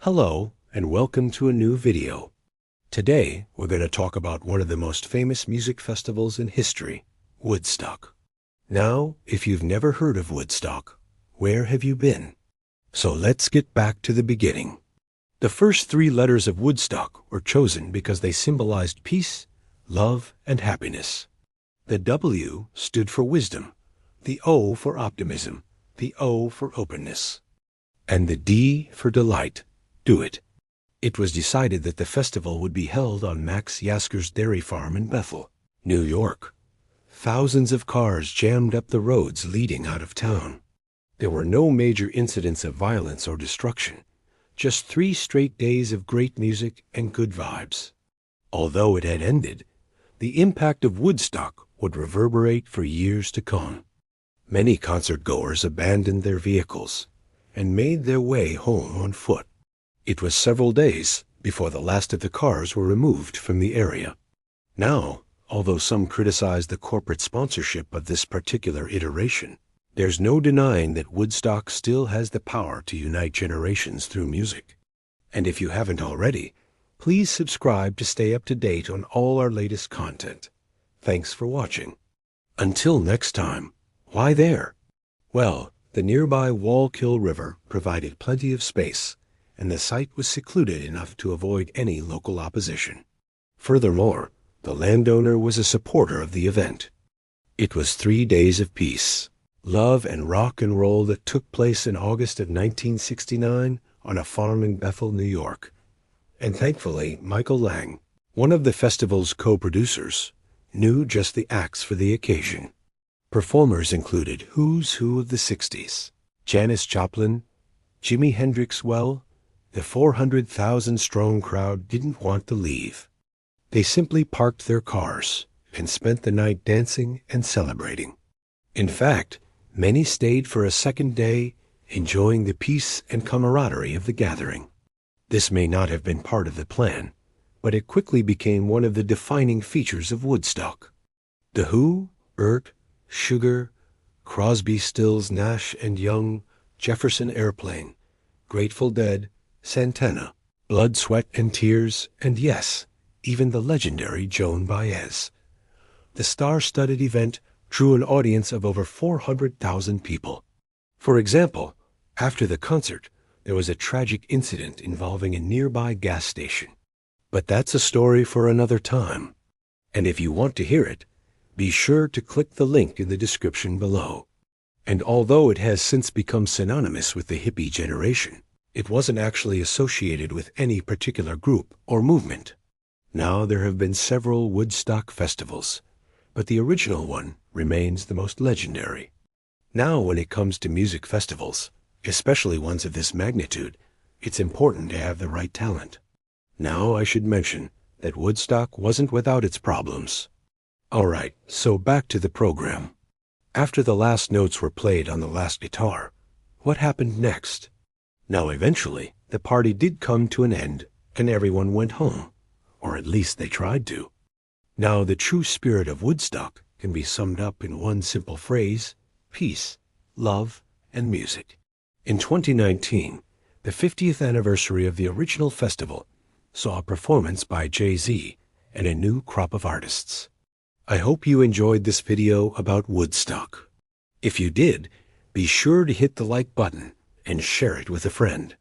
Hello, and welcome to a new video. Today, we're going to talk about one of the most famous music festivals in history, Woodstock. Now, if you've never heard of Woodstock, where have you been? So let's get back to the beginning. The first three letters of Woodstock were chosen because they symbolized peace, love, and happiness. The W stood for wisdom, the O for optimism, the O for openness, and the D for delight. Do it. It was decided that the festival would be held on Max Yasker's dairy farm in Bethel, New York. Thousands of cars jammed up the roads leading out of town. There were no major incidents of violence or destruction, just 3 straight days of great music and good vibes. Although it had ended, the impact of Woodstock would reverberate for years to come. Many concert-goers abandoned their vehicles and made their way home on foot. It was several days before the last of the cars were removed from the area. Now, although some criticize the corporate sponsorship of this particular iteration, there's no denying that Woodstock still has the power to unite generations through music. And if you haven't already, please subscribe to stay up to date on all our latest content. Thanks for watching. Until next time, why there? Well, the nearby Wallkill River provided plenty of space, and the site was secluded enough to avoid any local opposition. Furthermore, the landowner was a supporter of the event. It was 3 days of peace, love, and rock and roll that took place in August of 1969 on a farm in Bethel, New York. And thankfully, Michael Lang, one of the festival's co-producers, knew just the acts for the occasion. Performers included who's who of the 60s, Janis Joplin, Jimi Hendrix. Well, the 400,000-strong crowd didn't want to leave. They simply parked their cars and spent the night dancing and celebrating. In fact, many stayed for a second day, enjoying the peace and camaraderie of the gathering. This may not have been part of the plan, but it quickly became one of the defining features of Woodstock. The Who, Burt, Sugar, Crosby, Stills, Nash and Young, Jefferson Airplane, Grateful Dead, Santana, Blood, Sweat and Tears, and yes, even the legendary Joan Baez. The star-studded event drew an audience of over 400,000 people. For example, after the concert, there was a tragic incident involving a nearby gas station. But that's a story for another time. And if you want to hear it, be sure to click the link in the description below. And although it has since become synonymous with the hippie generation, it wasn't actually associated with any particular group or movement. Now there have been several Woodstock festivals, but the original one remains the most legendary. Now when it comes to music festivals, especially ones of this magnitude, it's important to have the right talent. Now I should mention that Woodstock wasn't without its problems. Alright, so back to the program. After the last notes were played on the last guitar, what happened next? Now eventually, the party did come to an end, and everyone went home, or at least they tried to. Now the true spirit of Woodstock can be summed up in one simple phrase: peace, love, and music. In 2019, the 50th anniversary of the original festival saw a performance by Jay-Z and a new crop of artists. I hope you enjoyed this video about Woodstock. If you did, be sure to hit the like button and share it with a friend.